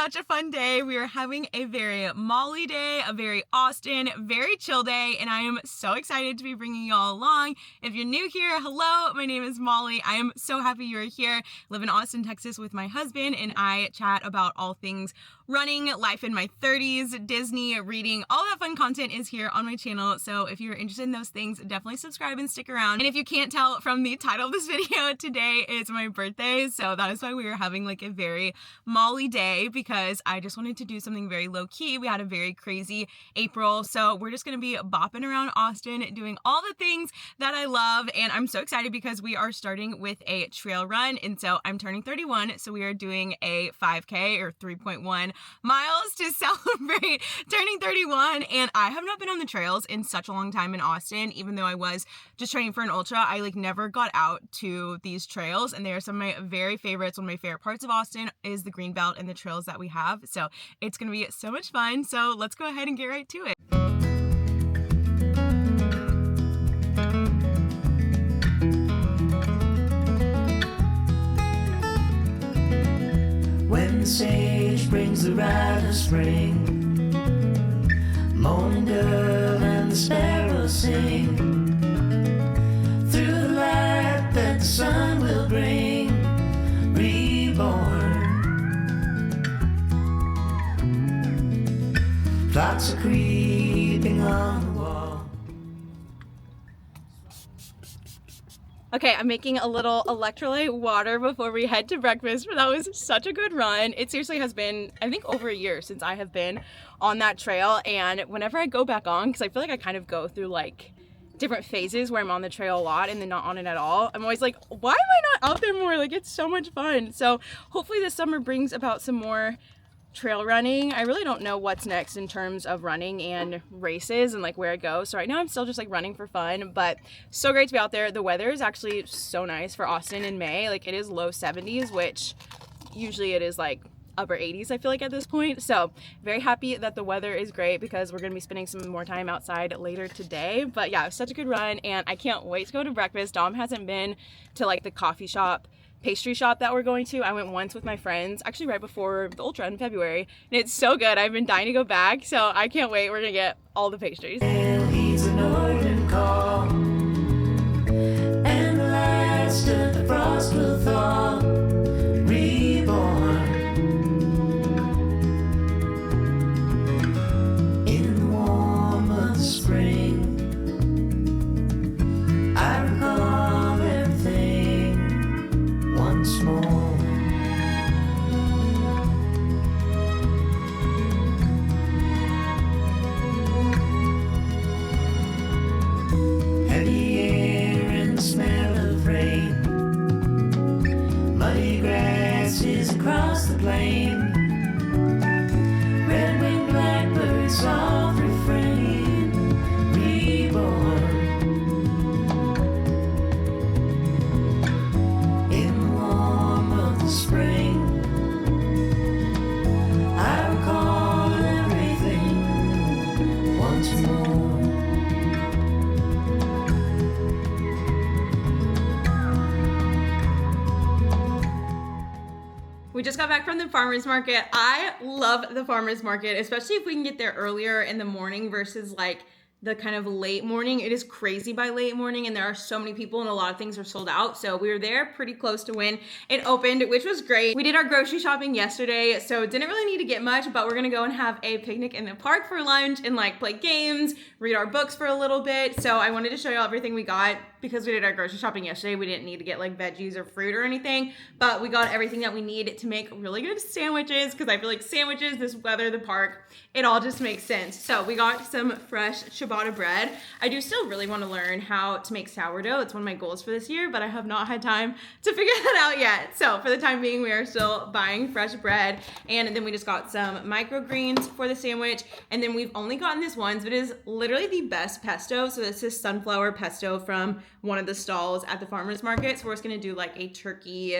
such a fun day. We are having a very Molly day, a very Austin, very chill day, and I am so excited to be bringing you all along. If you're new here, hello, my name is Molly. I am so happy you're here. I live in Austin, Texas with my husband, and I chat about all things running, life in my 30s, Disney, reading, all that fun content is here on my channel. So if you're interested in those things, definitely subscribe and stick around. And if you can't tell from the title of this video, today is my birthday. So that is why we are having like a very Molly day, because I just wanted to do something very low key. We had a very crazy April. So we're just going to be bopping around Austin, doing all the things that I love. And I'm so excited because we are starting with a trail run. And so I'm turning 31. So we are doing a 5K or 3.1 miles to celebrate turning 31. And I have not been on the trails in such a long time in Austin. Even though I was just training for an ultra, I like never got out to these trails, and they are some of my very favorites. One of my favorite parts of Austin is the greenbelt and the trails that we have. So it's gonna be so much fun. So let's go ahead and get right to it. When the sage brings the rite of spring, morning dove and the sparrows sing, through the light that the sun will bring, reborn. Thoughts are creeping on the wall. Okay, I'm making a little electrolyte water before we head to breakfast, but that was such a good run. It seriously has been, I think, over a year since I have been on that trail, and whenever I go back on, because I feel like I kind of go through like different phases where I'm on the trail a lot and then not on it at all, I'm always like, why am I not out there more? Like, it's so much fun. So hopefully this summer brings about some more trail running. I really don't know what's next in terms of running and races and like where it goes. So right now I'm still just like running for fun, but so great to be out there. The weather is actually so nice for Austin in May. Like, it is low 70s, which usually it is like upper 80s, I feel like, at this point. So very happy that the weather is great, because we're gonna be spending some more time outside later today. But yeah, it was such a good run, and I can't wait to go to breakfast. Dom hasn't been to like the coffee shop, pastry shop that we're going to. I went once with my friends, actually right before the ultra in February, and it's so good. I've been dying to go back, so I can't wait. We're gonna get all the pastries. He's a northern call, and the last of the frost will thaw, reborn. In the warm of the spring, I recall everything once more. Heavy air and the smell of rain, muddy grasses across the plain, red-winged blackbirds soft refrain, reborn. In the warm of the spring, I recall everything once more. We just got back from the farmer's market. I love the farmer's market, especially if we can get there earlier in the morning versus like the kind of late morning. It is crazy by late morning, and there are so many people and a lot of things are sold out. So we were there pretty close to when it opened, which was great. We did our grocery shopping yesterday, so didn't really need to get much, but we're gonna go and have a picnic in the park for lunch and like play games, read our books for a little bit. So I wanted to show you everything we got. Because we did our grocery shopping yesterday, we didn't need to get like veggies or fruit or anything, but we got everything that we need to make really good sandwiches, because I feel like sandwiches, this weather, the park, it all just makes sense. So we got some fresh ciabatta bread. I do still really want to learn how to make sourdough. It's one of my goals for this year, but I have not had time to figure that out yet. So for the time being, we are still buying fresh bread, and then we just got some microgreens for the sandwich, and then we've only gotten this once, but it is literally the best pesto. So this is sunflower pesto from one of the stalls at the farmer's market. So we're just gonna do like a turkey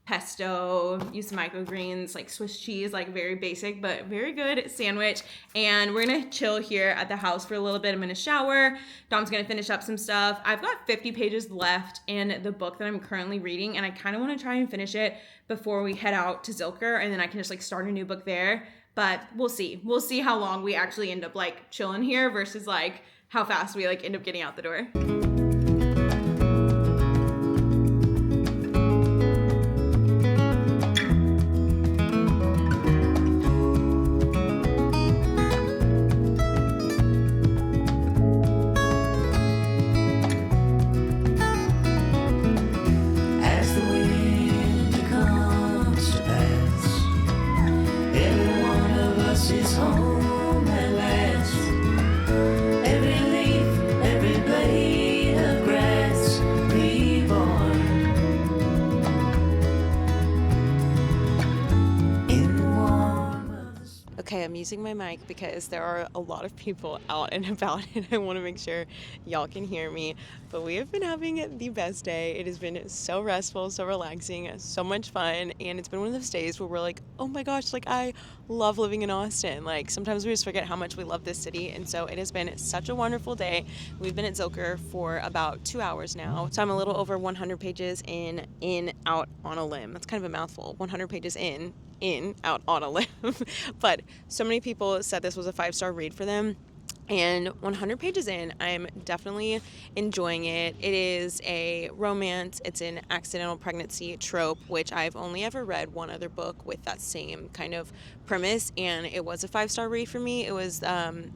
pesto, use some microgreens, like Swiss cheese, like very basic but very good sandwich. And we're gonna chill here at the house for a little bit. I'm gonna shower. Dom's gonna finish up some stuff. I've got 50 pages left in the book that I'm currently reading, and I kind of want to try and finish it before we head out to Zilker, and then I can just like start a new book there. But we'll see. We'll see how long we actually end up like chilling here versus like how fast we like end up getting out the door. As the winter comes to pass, every one of us is home at last. Every leaf, every blade of grass reborn in the warmth of the spring. Okay, I'm using my mic because there are a lot of people out and about and I want to make sure y'all can hear me. But we have been having the best day. It has been so restful, so relaxing, so much fun. And it's been one of those days where we're like, oh my gosh, like I love living in Austin. Like sometimes we just forget how much we love this city. And so it has been such a wonderful day. We've been at Zilker for about 2 hours now. So I'm a little over 100 pages in, out on a limb. That's kind of a mouthful. 100 pages in, out on a limb. But so many people said this was a 5-star read for them. And 100 pages in, I'm definitely enjoying it. It is a romance. It's an accidental pregnancy trope, which I've only ever read one other book with that same kind of premise, and it was a 5-star read for me. It was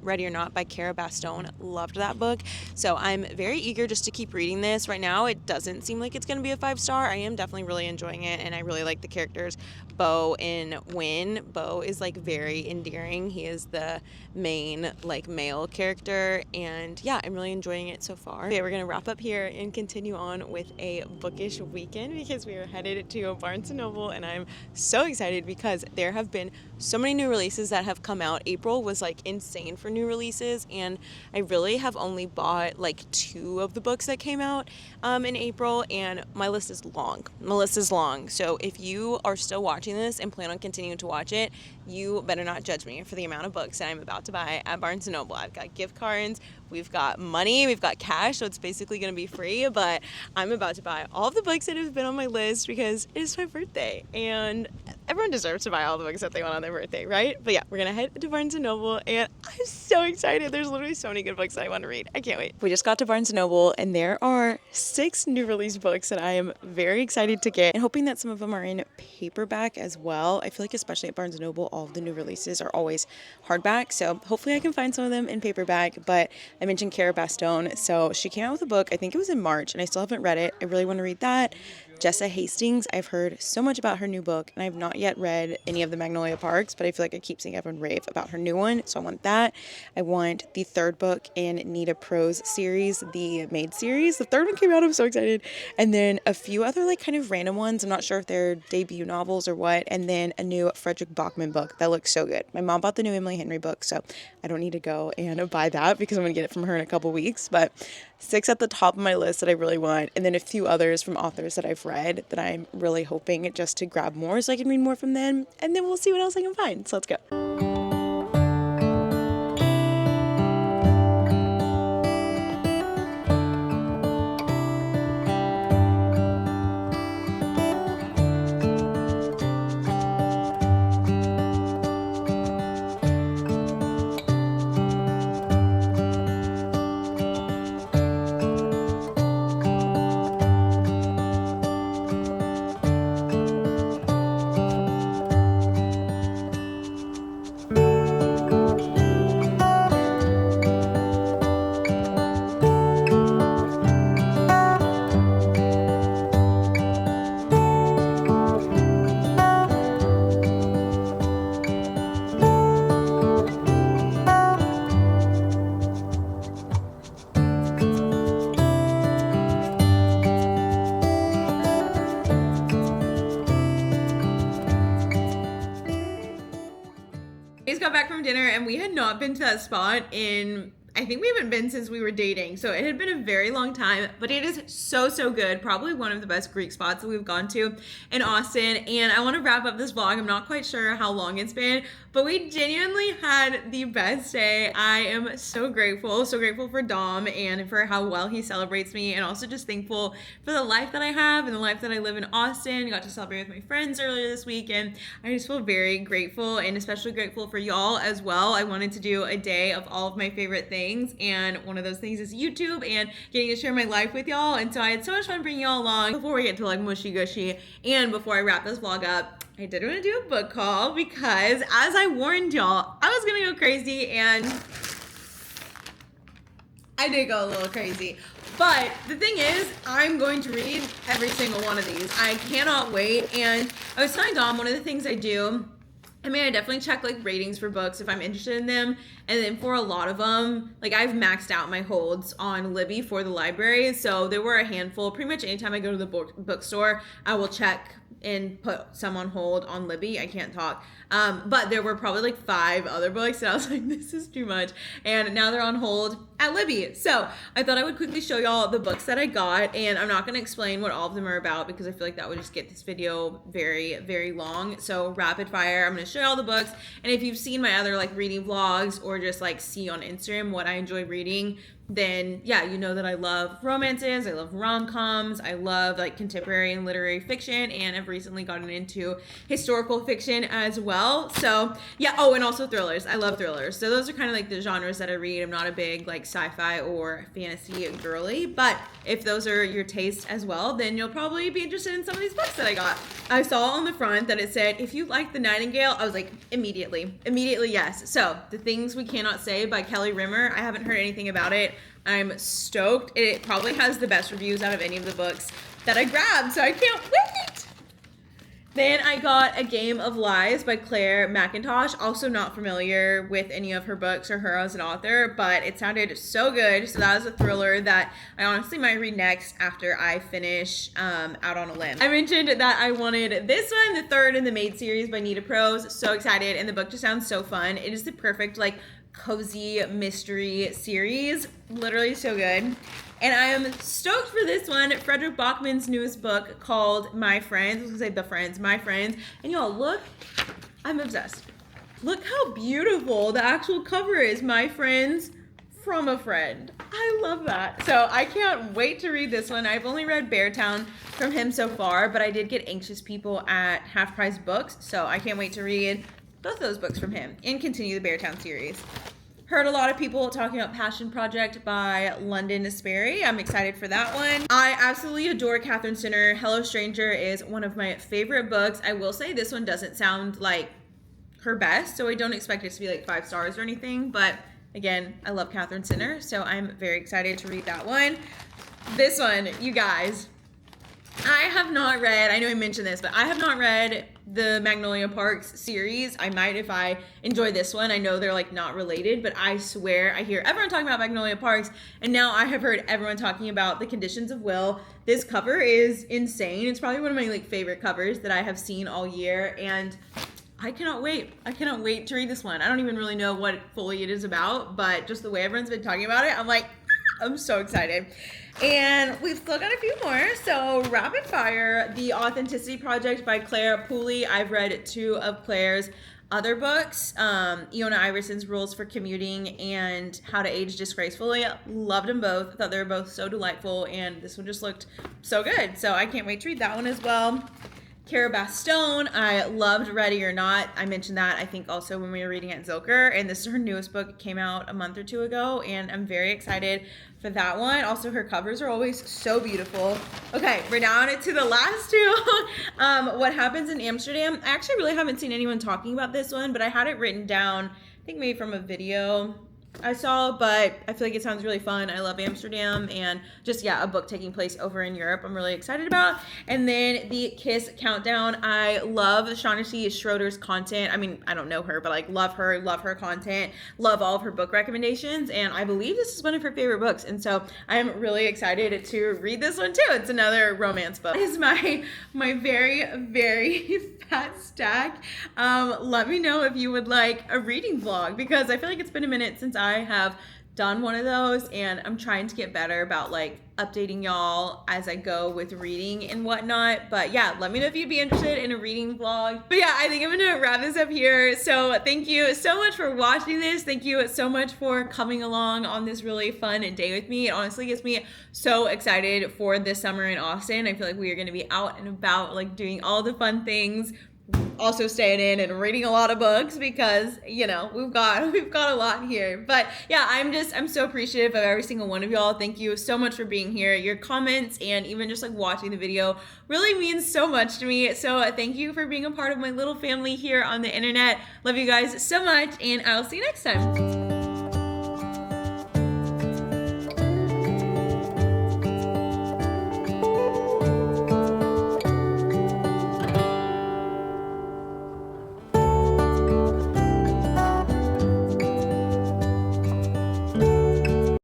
Ready or Not by Cara Bastone. Loved that book. So I'm very eager just to keep reading this. Right now, it doesn't seem like it's going to be a 5-star. I am definitely really enjoying it, and I really like the characters. Bo and Win. Bo is like very endearing. He is the main like male character, and yeah, I'm really enjoying it so far. Okay, we're gonna wrap up here and continue on with a bookish weekend because we are headed to Barnes & Noble, and I'm so excited because there have been so many new releases that have come out. April was like insane for new releases, and I really have only bought like 2 of the books that came out in April, and my list is long. So if you are still watching this and plan on continuing to watch it, you better not judge me for the amount of books that I'm about to buy at Barnes & Noble. I've got gift cards, we've got money, we've got cash, so it's basically going to be free, but I'm about to buy all the books that have been on my list because it is my birthday, and everyone deserves to buy all the books that they want on their birthday, right? But yeah, we're going to head to Barnes & Noble, and I'm so excited. There's literally so many good books that I want to read. I can't wait. We just got to Barnes & Noble, and there are 6 new release books that I am very excited to get, and hoping that some of them are in paperback as well. I feel like especially at Barnes & Noble, all of the new releases are always hardback, so hopefully I can find some of them in paperback. But I mentioned Cara Bastone, so she came out with a book, I think it was in March, and I still haven't read it. I really want to read that. Jessa Hastings, I've heard so much about her new book, and I have not yet read any of the Magnolia Parks, but I feel like I keep seeing everyone rave about her new one, so I want that. I want the 3rd book in Nita Pro's series, the Maid series. The 3rd one came out, I'm so excited. And then a few other like kind of random ones, I'm not sure if they're debut novels or what, and then a new Frederick Bachman book that looks so good. My mom bought the new Emily Henry book, so I don't need to go and buy that because I'm going to get it from her in a couple weeks, but 6 at the top of my list that I really want, and then a few others from authors that I've read that I'm really hoping just to grab more so I can read more from them, and then we'll see what else I can find. So let's go. We just got back from dinner, and we had not been to that spot in I think we haven't been since we were dating. So it had been a very long time, but it is so, so good. Probably one of the best Greek spots that we've gone to in Austin. And I want to wrap up this vlog. I'm not quite sure how long it's been, but we genuinely had the best day. I am so grateful for Dom and for how well he celebrates me, and also just thankful for the life that I have and the life that I live in Austin. Got to celebrate with my friends earlier this week, and I just feel very grateful, and especially grateful for y'all as well. I wanted to do a day of all of my favorite things, and one of those things is YouTube and getting to share my life with y'all. And so I had so much fun bringing y'all along. Before we get to like mushy gushy, and before I wrap this vlog up, I did want to do a book haul because, as I warned y'all, I was gonna go crazy, and I did go a little crazy. But the thing is, I'm going to read every single one of these. I cannot wait. And I was telling Dom, one of the things I do, I mean, I definitely check like ratings for books if I'm interested in them. And then for a lot of them, like I've maxed out my holds on Libby for the library. So there were a handful. Pretty much anytime I go to the bookstore, I will check and put some on hold on Libby. I can't talk. But there were probably like 5 other books and I was like, this is too much. And now they're on hold at Libby. So I thought I would quickly show y'all the books that I got. And I'm not going to explain what all of them are about because I feel like that would just get this video very, very long. So rapid fire, I'm going to show y'all the books. And if you've seen my other like reading vlogs or just like see on Instagram what I enjoy reading, then yeah, you know that I love romances, I love rom-coms, I love like contemporary and literary fiction, and I've recently gotten into historical fiction as well. So yeah, oh, and also thrillers. I love thrillers. So those are kind of like the genres that I read. I'm not a big like sci-fi or fantasy girly, but if those are your taste as well, then you'll probably be interested in some of these books that I got. I saw on the front that it said, if you like The Nightingale, I was like, immediately yes. So The Things We Cannot Say by Kelly Rimmer. I haven't heard anything about it. I'm stoked. It probably has the best reviews out of any of the books that I grabbed, so I can't wait. Then I got A Game of Lies by Claire McIntosh. Also not familiar with any of her books or her as an author, but it sounded so good. So that was a thriller that I honestly might read next after I finish Out on a Limb. I mentioned that I wanted this one, the third in the Maid series by Nita Prose. So excited, and the book just sounds so fun. It is the perfect like cozy mystery series. Literally so good. And I am stoked for this one, Frederick Bachman's newest book called My Friends. I was gonna say The Friends, My Friends. And y'all, look, I'm obsessed. Look how beautiful the actual cover is. My Friends from a Friend. I love that. So I can't wait to read this one. I've only read Beartown from him so far, but I did get Anxious People at Half Price Books. So I can't wait to read both those books from him and continue the Beartown series. Heard a lot of people talking about Passion Project by London Sperry. I'm excited for that one. I absolutely adore Catherine Sinner. Hello Stranger is one of my favorite books. I will say this one doesn't sound like her best, so I don't expect it to be like 5 stars or anything, but again, I love Catherine Sinner, so I'm very excited to read that one. This one, you guys, I have not read, I know I mentioned this, but I have not read the Magnolia Parks series. I might if I enjoy this one. I know they're like not related, but I swear I hear everyone talking about Magnolia Parks, and now I have heard everyone talking about The Conditions of Will. This cover is insane. It's probably one of my like favorite covers that I have seen all year, and I cannot wait. I cannot wait to read this one. I don't even really know what fully it is about, but just the way everyone's been talking about it, I'm like, I'm so excited. And we've still got a few more. So rapid fire, The Authenticity Project by Claire Pooley. I've read 2 of Claire's other books, Iona Iverson's Rules for Commuting and How to Age Disgracefully. Loved them both. Thought they were both so delightful, and this one just looked so good. So I can't wait to read that one as well. Cara Bastone, I loved Ready or Not. I mentioned that, I think, also when we were reading at Zilker, and this is her newest book. It came out a month or 2 ago, and I'm very excited for that one. Also, her covers are always so beautiful. Okay, we're down to the last 2. What Happens in Amsterdam. I actually really haven't seen anyone talking about this one, but I had it written down, I think maybe from a video I saw, but I feel like it sounds really fun. I love Amsterdam, and just, yeah, a book taking place over in Europe I'm really excited about. And then The Kiss Countdown. I love Shaughnessy Schroeder's content. I mean, I don't know her, but like love her content, love all of her book recommendations, and I believe this is one of her favorite books, and so I'm really excited to read this one too. It's another romance book. It's my very, very fat stack. Let me know if you would like a reading vlog, because I feel like it's been a minute since I have done one of those, and I'm trying to get better about like updating y'all as I go with reading and whatnot. But yeah, let me know if you'd be interested in a reading vlog. But yeah, I think I'm gonna wrap this up here. So thank you so much for watching this. Thank you so much for coming along on this really fun day with me. It honestly gets me so excited for this summer in Austin. I feel like we are gonna be out and about, like doing all the fun things, also staying in and reading a lot of books because, you know, we've got a lot here. But yeah, I'm so appreciative of every single one of y'all. Thank you so much for being here. Your comments and even just like watching the video really means so much to me. So thank you for being a part of my little family here on the internet. Love you guys so much, and I'll see you next time.